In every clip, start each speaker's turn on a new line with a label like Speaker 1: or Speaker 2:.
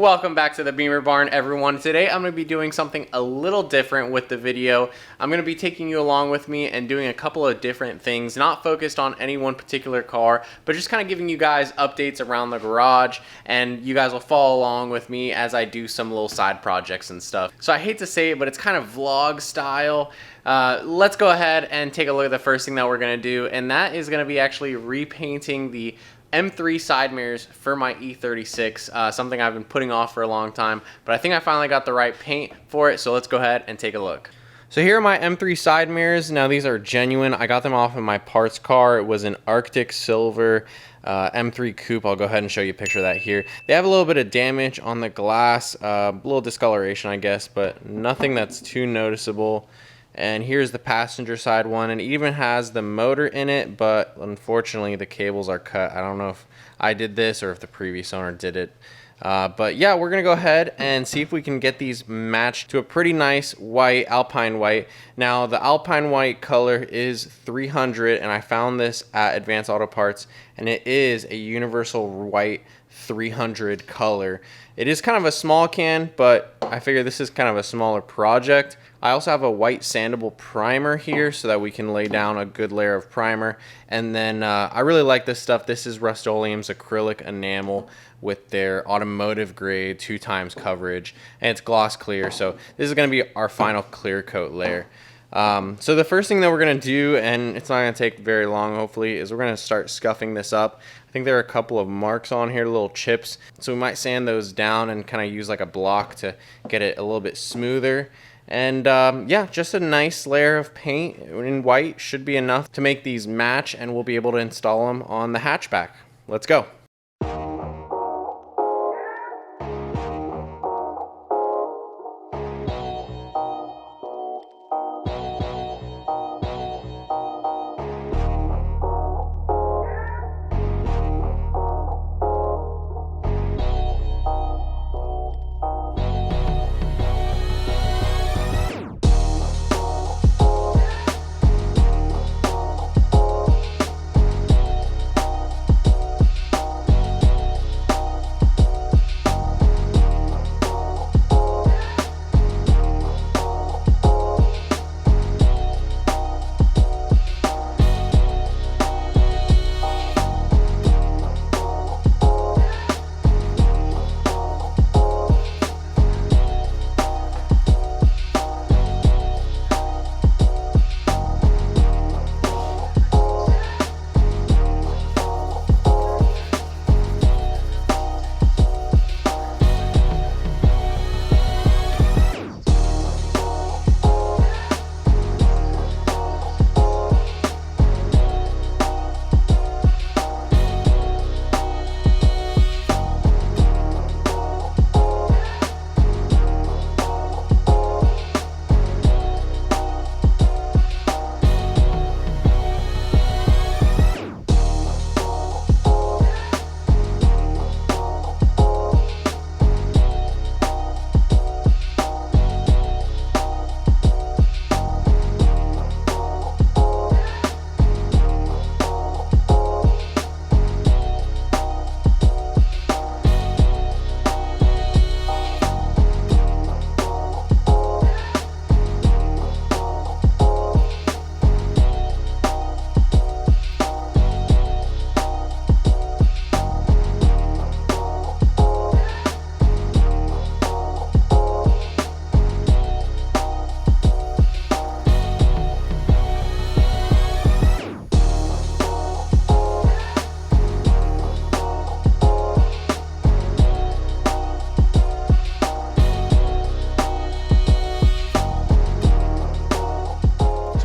Speaker 1: Welcome back to the Beamer Barn, everyone. Today I'm going to be doing something a little different with the video. I'm going to be taking you along with me and doing a couple of different things, not focused on any one particular car, but just kind of giving you guys updates around the garage, and you guys will follow along with me as I do some little side projects and stuff. So I hate to say it, but it's kind of vlog style. Let's go ahead and take a look at the first thing that we're going to do, and that is going to be actually repainting the M3 side mirrors for my E36, something I've been putting off for a long time, but I think I finally got the right paint for it, so let's go ahead and take a look. So here are my M3 side mirrors. Now these are genuine. I got them off of my parts car. It was an Arctic Silver M3 Coupe. I'll go ahead and show you a picture of that here. They have a little bit of damage on the glass, a little discoloration I guess, but nothing that's too noticeable. And here's the passenger side one, and it even has the motor in it, but unfortunately the cables are cut. I don't know if I did this or if the previous owner did it. But yeah, we're gonna go ahead and see if we can get these matched to a pretty nice white, Alpine white. Now the Alpine white color is 300, and I found this at Advanced Auto Parts, and it is a universal white 300 color. It is kind of a small can, but I figure this is kind of a smaller project. I also have a white sandable primer here so that we can lay down a good layer of primer. And then I really like this stuff. This is Rust-Oleum's acrylic enamel with their automotive grade 2x coverage, and it's gloss clear. So this is going to be our final clear coat layer. So the first thing that we're going to do, and it's not going to take very long hopefully, is we're going to start scuffing this up. I think there are a couple of marks on here, little chips, so we might sand those down and kind of use like a block to get it a little bit smoother. And yeah, just a nice layer of paint in white should be enough to make these match, and we'll be able to install them on the hatchback. Let's go.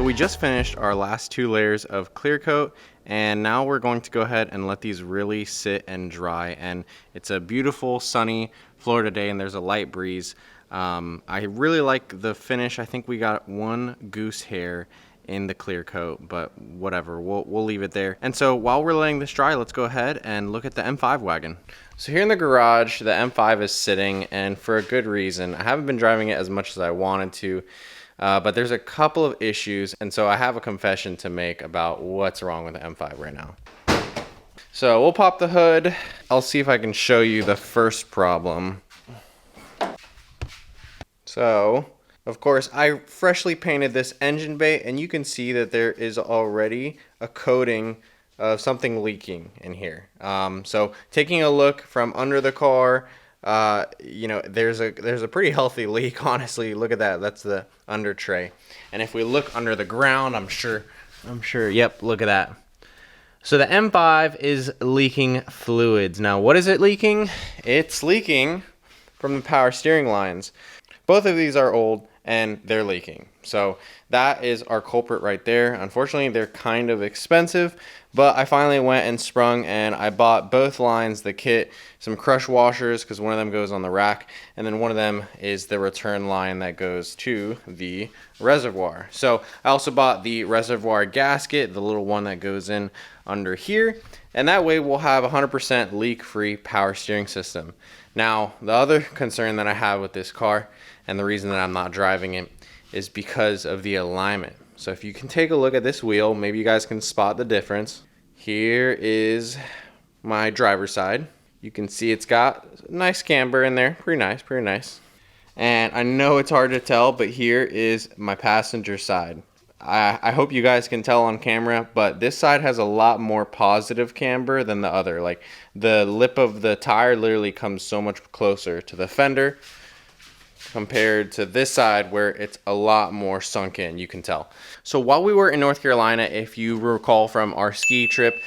Speaker 1: We just finished our last 2 layers of clear coat, and now we're going to go ahead and let these really sit and dry. And it's a beautiful sunny Florida day, and there's a light breeze. I really like the finish. I think we got 1 goose hair in the clear coat, but whatever, we'll leave it there. And so while we're letting this dry, let's go ahead and look at the M5 wagon. So here in the garage, the M5 is sitting, and for a good reason. I haven't been driving it as much as I wanted to. But there's a couple of issues, and so I have a confession to make about what's wrong with the M5 right now. So we'll pop the hood. I'll see if I can show you the first problem. So, of course, I freshly painted this engine bay, and you can see that there is already a coating of something leaking in here. So taking a look from under the car, you know, there's a pretty healthy leak, honestly. Look at that. That's the under tray. And if we look under the ground, I'm sure, yep, look at that. So the M5 is leaking fluids. Now, what is it leaking? It's leaking from the power steering lines. Both of these are old and they're leaking. So that is our culprit right there. Unfortunately, they're kind of expensive, but I finally went and sprung and I bought both lines, the kit, some crush washers, because one of them goes on the rack, and then one of them is the return line that goes to the reservoir. So I also bought the reservoir gasket, the little one that goes in under here, and that way we'll have 100% leak-free power steering system. Now, the other concern that I have with this car, and the reason that I'm not driving it, is because of the alignment. So if you can take a look at this wheel, maybe you guys can spot the difference. Here is my driver's side. You can see it's got a nice camber in there. Pretty nice, pretty nice. And I know it's hard to tell, but here is my passenger side. I hope you guys can tell on camera, but this side has a lot more positive camber than the other. Like, the lip of the tire literally comes so much closer to the fender compared to this side where it's a lot more sunk in, you can tell. So while we were in North Carolina, if you recall from our ski trip,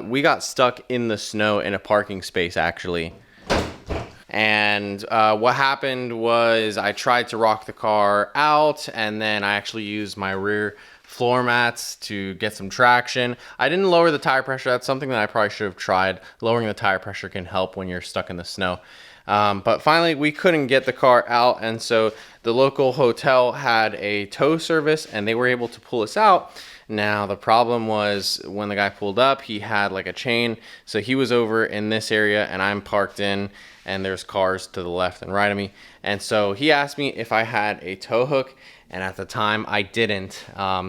Speaker 1: we got stuck in the snow in a parking space actually. And what happened was I tried to rock the car out, and then I actually used my rear floor mats to get some traction. I didn't lower the tire pressure. That's something that I probably should have tried. Lowering the tire pressure can help when you're stuck in the snow. But finally, we couldn't get the car out, and so the local hotel had a tow service, and they were able to pull us out. Now, the problem was when the guy pulled up, he had like a chain, so he was over in this area, and I'm parked in, and there's cars to the left and right of me. And so he asked me if I had a tow hook, and at the time I didn't.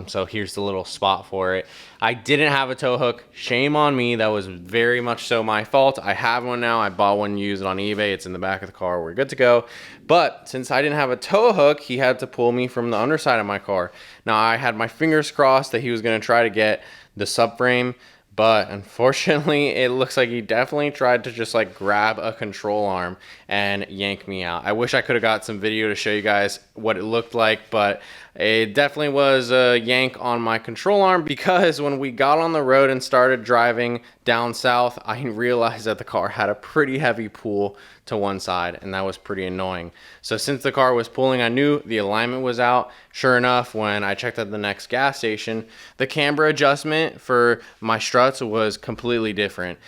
Speaker 1: So here's the little spot for it. I didn't have a tow hook. Shame on me. That was very much so my fault. I have one now. I bought one used on eBay. It's in the back of the car. We're good to go. But since I didn't have a tow hook, he had to pull me from the underside of my car. Now, I had my fingers crossed that he was going to try to get the subframe, but unfortunately, it looks like he definitely tried to just like grab a control arm and yank me out. I wish I could have got some video to show you guys what it looked like, but it definitely was a yank on my control arm, because when we got on the road and started driving down south, I realized that the car had a pretty heavy pull to one side, and that was pretty annoying. So since the car was pulling, I knew the alignment was out. Sure enough, when I checked at the next gas station, the camber adjustment for my struts was completely different.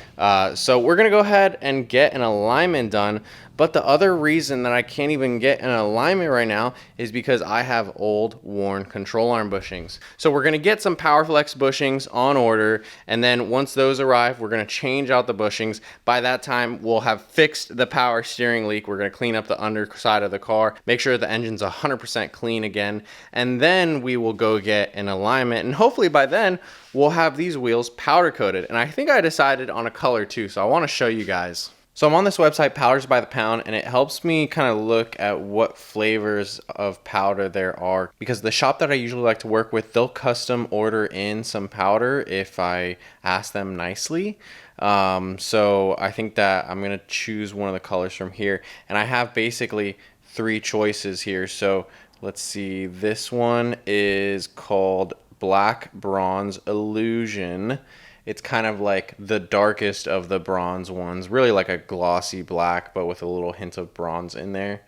Speaker 1: So we're gonna go ahead and get an alignment done. But the other reason that I can't even get an alignment right now is because I have old, worn control arm bushings. So we're gonna get some PowerFlex bushings on order, and then once those arrive, we're gonna change out the bushings. By that time, we'll have fixed the power steering leak. We're gonna clean up the underside of the car, make sure the engine's 100% clean again, and then we will go get an alignment. And hopefully by then, we'll have these wheels powder coated. And I think I decided on a color too, so I wanna show you guys. So I'm on this website, Powders by the Pound, and it helps me kind of look at what flavors of powder there are, because the shop that I usually like to work with, they'll custom order in some powder if I ask them nicely. So I think that I'm gonna choose one of the colors from here, and I have basically 3 choices here. So let's see, this one is called Black Bronze Illusion. It's kind of like the darkest of the bronze ones, really like a glossy black, but with a little hint of bronze in there.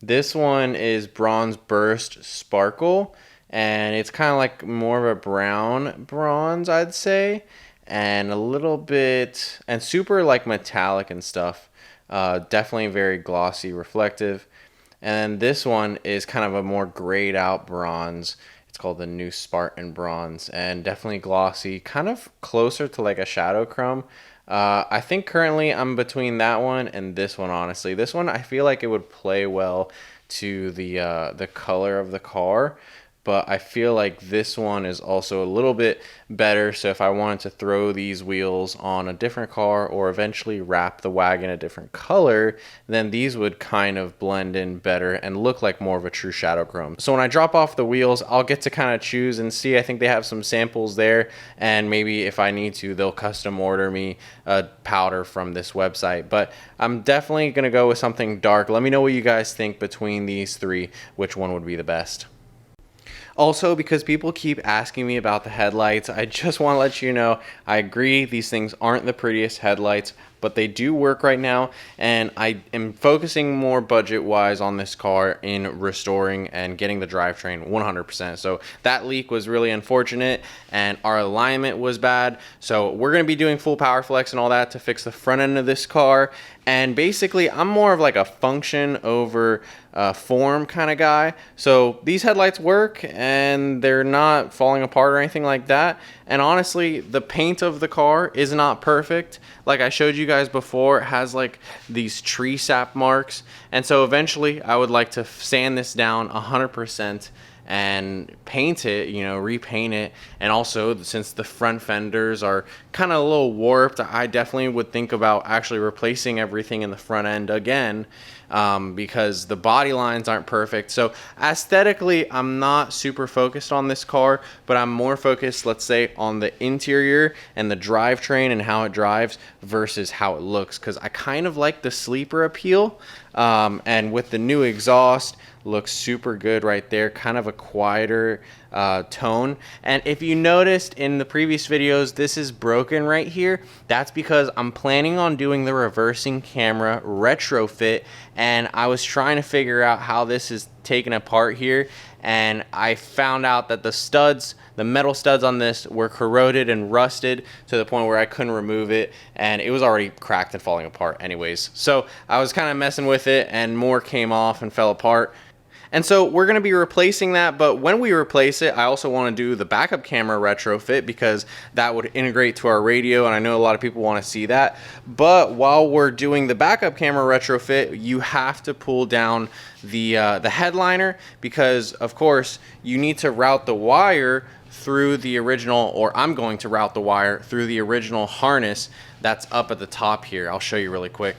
Speaker 1: This one is Bronze Burst Sparkle, and it's kind of like more of a brown bronze, I'd say, and a little bit, and super like metallic and stuff. Definitely very glossy, reflective. And this one is kind of a more grayed out bronze. It's called the New Spartan Bronze, and definitely glossy, kind of closer to like a shadow chrome. I think currently I'm between that one and this one, honestly. This one, I feel like it would play well to the color of the car, but I feel like this one is also a little bit better. So if I wanted to throw these wheels on a different car or eventually wrap the wagon a different color, then these would kind of blend in better and look like more of a true shadow chrome. So when I drop off the wheels, I'll get to kind of choose and see. I think they have some samples there, and maybe if I need to, they'll custom order me a powder from this website. But I'm definitely gonna go with something dark. Let me know what you guys think between these three, which one would be the best. Also, because people keep asking me about the headlights, I just want to let you know, I agree these things aren't the prettiest headlights, but they do work right now, and I am focusing more budget-wise on this car in restoring and getting the drivetrain 100%. So that leak was really unfortunate, and our alignment was bad. So we're going to be doing full power flex and all that to fix the front end of this car. And basically, I'm more of like a function over form kind of guy. So these headlights work, and they're not falling apart or anything like that. And honestly, the paint of the car is not perfect. Like I showed you guys before, it has like these tree sap marks. And so eventually I would like to sand this down 100% and paint it, you know, repaint it. And also, since the front fenders are kind of a little warped, I definitely would think about actually replacing everything in the front end again, because the body lines aren't perfect. So aesthetically, I'm not super focused on this car, but I'm more focused, let's say, on the interior and the drivetrain and how it drives versus how it looks, because I kind of like the sleeper appeal. And with the new exhaust, looks super good right there, kind of a quieter tone. And if you noticed in the previous videos, this is broken right here. That's because I'm planning on doing the reversing camera retrofit, and I was trying to figure out how this is taken apart here, and I found out that the studs, the metal studs on this, were corroded and rusted to the point where I couldn't remove it, and it was already cracked and falling apart anyways. So I was kind of messing with it, and more came off and fell apart. And so we're going to be replacing that, but when we replace it, I also want to do the backup camera retrofit, because that would integrate to our radio, and I know a lot of people want to see that. But while we're doing the backup camera retrofit, you have to pull down the headliner, because of course you need to route the wire through the original, or I'm going to route the wire through the original harness that's up at the top here. I'll show you really quick.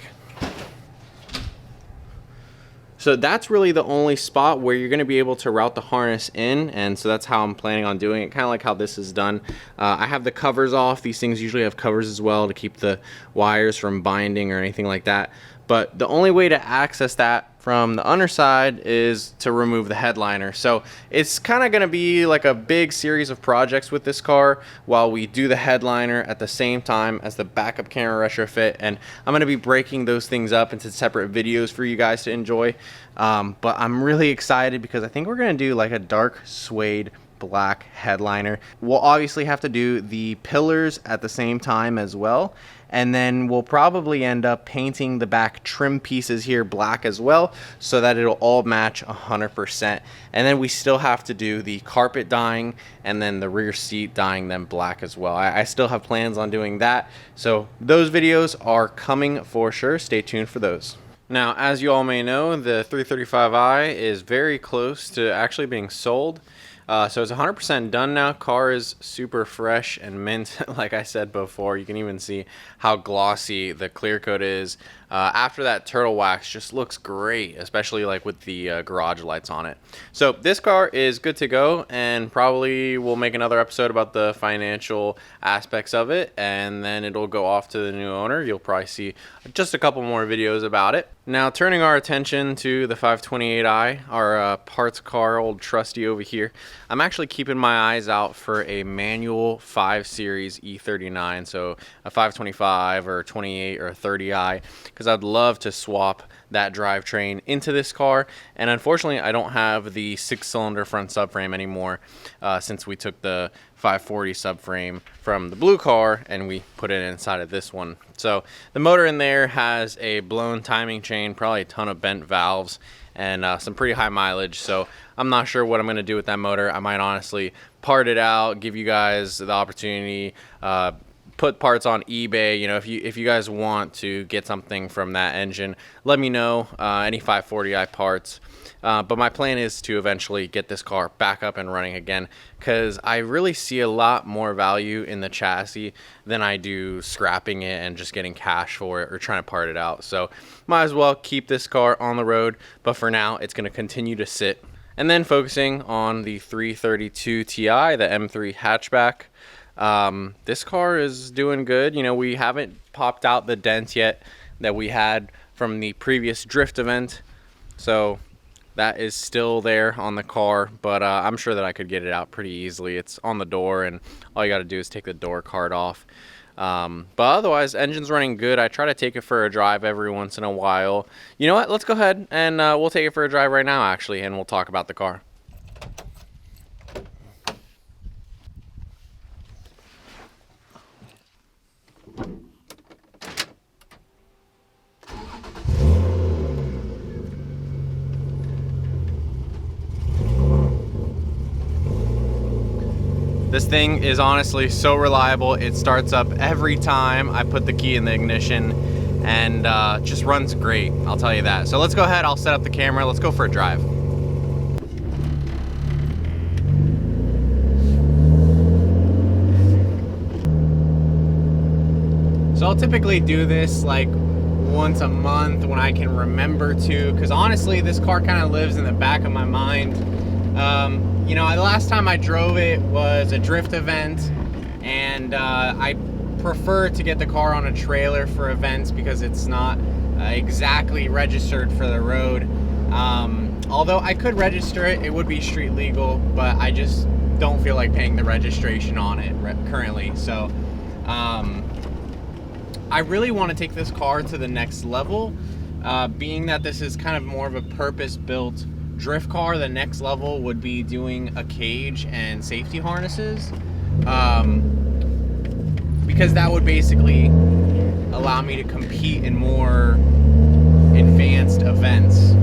Speaker 1: So that's really the only spot where you're going to be able to route the harness in, and so that's how I'm planning on doing it, kind of like how this is done. I have the covers off. These things usually have covers as well to keep the wires from binding or anything like that. But the only way to access that from the underside is to remove the headliner. So it's kind of going to be like a big series of projects with this car while we do the headliner at the same time as the backup camera retrofit. And I'm going to be breaking those things up into separate videos for you guys to enjoy. But I'm really excited because I think we're going to do like a dark suede black headliner. We'll obviously have to do the pillars at the same time as well, and then we'll probably end up painting the back trim pieces here black as well, so that it'll all match 100%. And then we still have to do the carpet dyeing and then the rear seat dyeing them black as well. I still have plans on doing that, so those videos are coming for sure. Stay tuned for those. Now, as you all may know, the 335i is very close to actually being sold. So it's 100% done now. Car is super fresh and mint. Like I said before, you can even see how glossy the clear coat is. After that turtle wax, just looks great, especially like with the garage lights on it. So this car is good to go, and probably we'll make another episode about the financial aspects of it, and then it'll go off to the new owner. You'll probably see just a couple more videos about it. Now, turning our attention to the 528i, our parts car, old trusty over here. I'm actually keeping my eyes out for a manual 5 Series E39, so a 525 or 28 or a 30i, because I'd love to swap that drivetrain into this car. And unfortunately, I don't have the 6-cylinder front subframe anymore, since we took the 540 subframe from the blue car and we put it inside of this one. So the motor in there has a blown timing chain, probably a ton of bent valves, and some pretty high mileage. So I'm not sure what I'm going to do with that motor. I might honestly part it out, give you guys the opportunity, put parts on eBay. You know, if you guys want to get something from that engine, let me know. Any 540i parts. But my plan is to eventually get this car back up and running again, because I really see a lot more value in the chassis than I do scrapping it and just getting cash for it or trying to part it out. So might as well keep this car on the road, but for now it's going to continue to sit. And then focusing on the 332 Ti, the M3 hatchback. This car is doing good. You know, we haven't popped out the dent yet that we had from the previous drift event, so that is still there on the car, but I'm sure that I could get it out pretty easily. It's on the door, and all you got to do is take the door card off. But otherwise, engine's running good. I try to take it for a drive every once in a while. You know what? Let's go ahead and we'll take it for a drive right now, actually, and we'll talk about the car. This thing is honestly so reliable. It starts up every time I put the key in the ignition, and just runs great, I'll tell you that. So let's go ahead, I'll set up the camera, let's go for a drive. So I'll typically do this like once a month when I can remember to, because honestly this car kind of lives in the back of my mind. You know, the last time I drove it was a drift event, and I prefer to get the car on a trailer for events because it's not exactly registered for the road. Although I could register it, it would be street legal, but I just don't feel like paying the registration on it currently. So I really want to take this car to the next level, being that this is kind of more of a purpose-built drift car. The next level would be doing a cage and safety harnesses, because that would basically allow me to compete in more advanced events.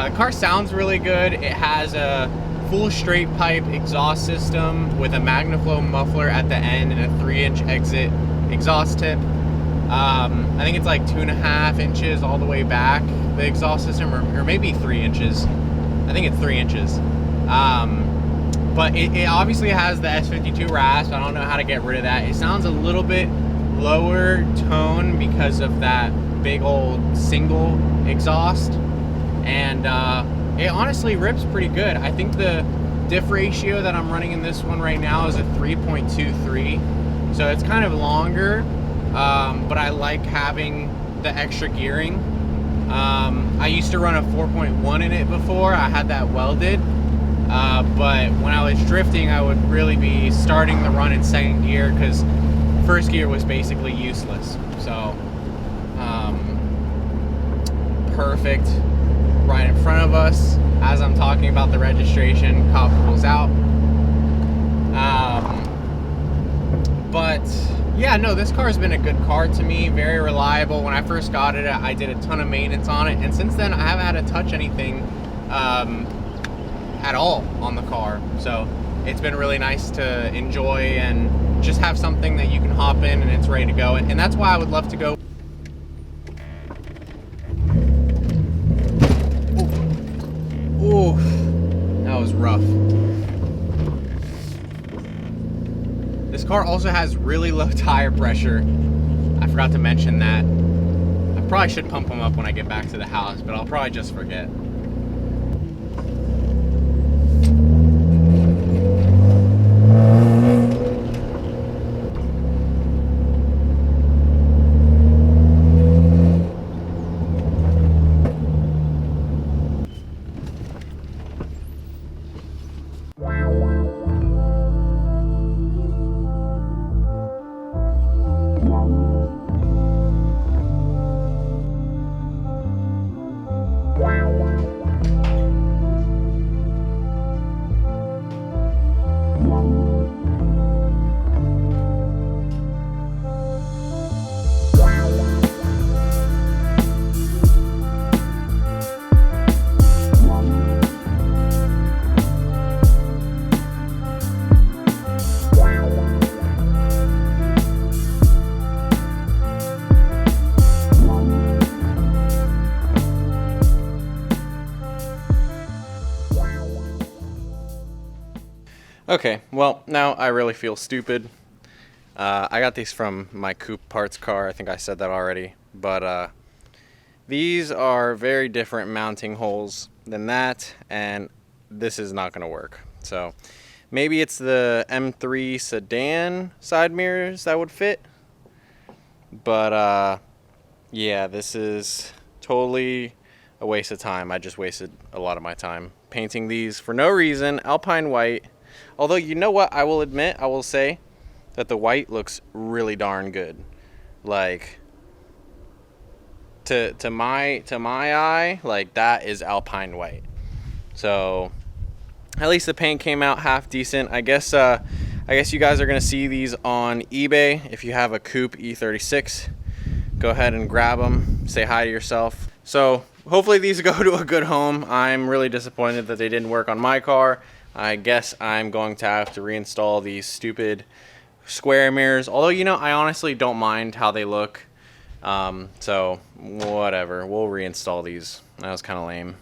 Speaker 1: The car sounds really good. It has a full straight pipe exhaust system with a MagnaFlow muffler at the end and a 3-inch exit exhaust tip. I think it's like 2.5 inches all the way back, the exhaust system, or maybe 3 inches. I think it's 3 inches. But it obviously has the S52 rasp. I don't know how to get rid of that. It sounds a little bit lower tone because of that big old single exhaust. And it honestly rips pretty good. I think the diff ratio that I'm running in this one right now is a 3.23. So it's kind of longer. But I like having the extra gearing. I used to run a 4.1 in it before. I had that welded, but when I was drifting, I would really be starting the run in second gear because first gear was basically useless. So perfect. Right in front of us as I'm talking about the registration, cop pulls out. But yeah, no, this car has been a good car to me, very reliable. When I first got it, I did a ton of maintenance on it, and since then I haven't had to touch anything at all on the car. So it's been really nice to enjoy and just have something that you can hop in and it's ready to go. And that's why I would love to go. Ooh, that was rough. This car also has really low tire pressure. I forgot to mention that. I probably should pump them up when I get back to the house, but I'll probably just forget. Okay, well, now I really feel stupid. I got these from my coupe parts car. I think I said that already. But these are very different mounting holes than that, and this is not going to work. So maybe it's the M3 sedan side mirrors that would fit. But yeah, this is totally a waste of time. I just wasted a lot of my time painting these for no reason. Alpine white. Although, you know what? I will admit, I will say that the white looks really darn good. Like, to my eye, like, that is Alpine white. So at least the paint came out half decent. I guess you guys are gonna see these on eBay. If you have a coupe E36, go ahead and grab them. Say hi to yourself. So hopefully these go to a good home. I'm really disappointed that they didn't work on my car. I guess I'm going to have to reinstall these stupid square mirrors. Although, you know, I honestly don't mind how they look. So whatever, we'll reinstall these. That was kind of lame.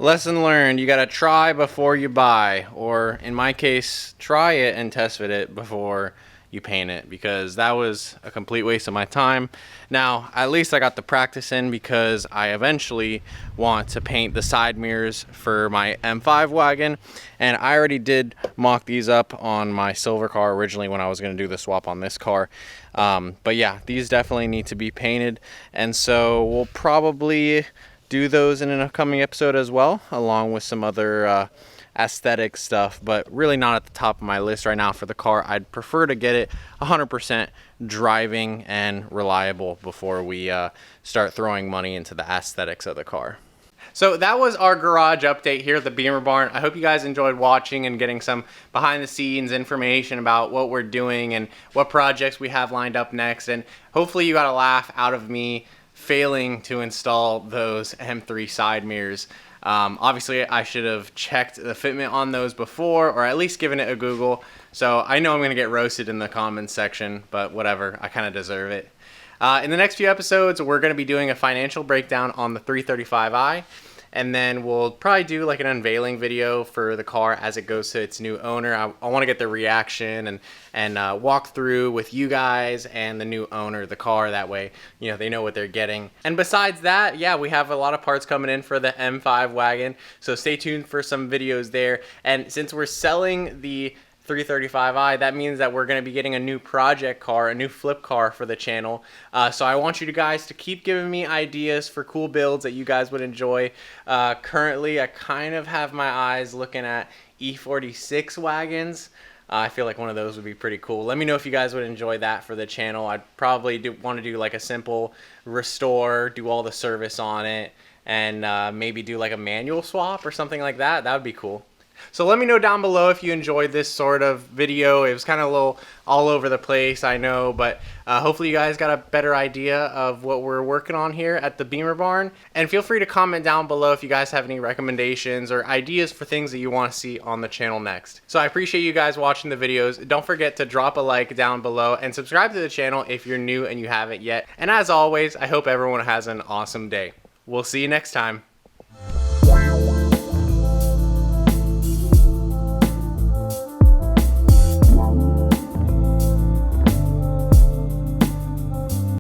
Speaker 1: Lesson learned, you gotta try before you buy, or in my case, try it and test fit it before you paint it, because that was a complete waste of my time. Now, at least I got the practice in, because I eventually want to paint the side mirrors for my M5 wagon, and I already did mock these up on my silver car originally when I was going to do the swap on this car. But yeah, these definitely need to be painted, and so we'll probably do those in an upcoming episode as well, along with some other aesthetic stuff, but really not at the top of my list right now for the car. I'd prefer to get it 100% driving and reliable before we start throwing money into the aesthetics of the car. So that was our garage update here at the Bimmer barn. I hope you guys enjoyed watching and getting some behind the scenes information about what we're doing and what projects we have lined up next, and hopefully you got a laugh out of me failing to install those M3 side mirrors. Obviously, I should have checked the fitment on those before, or at least given it a Google. So I know I'm going to get roasted in the comments section, but whatever, I kind of deserve it. In the next few episodes, we're going to be doing a financial breakdown on the 335i, and then we'll probably do like an unveiling video for the car as it goes to its new owner. I want to get the reaction and walk through with you guys and the new owner of the car. That way, you know, they know what they're getting. And besides that, yeah, we have a lot of parts coming in for the M5 wagon, so stay tuned for some videos there. And since we're selling the 335i, that means that we're going to be getting a new project car, a new flip car for the channel. So I want you guys to keep giving me ideas for cool builds that you guys would enjoy. Currently, I kind of have my eyes looking at E36 wagons. I feel like one of those would be pretty cool. Let me know if you guys would enjoy that for the channel. I'd probably want to do like a simple restore, do all the service on it, and maybe do like a manual swap or something like that. That would be cool. So let me know down below if you enjoyed this sort of video. It was kind of a little all over the place, I know, but hopefully you guys got a better idea of what we're working on here at the Bimmer barn. And feel free to comment down below if you guys have any recommendations or ideas for things that you want to see on the channel next. So I appreciate you guys watching the videos. Don't forget to drop a like down below and subscribe to the channel if you're new and you haven't yet. And as always, I hope everyone has an awesome day. We'll see you next time.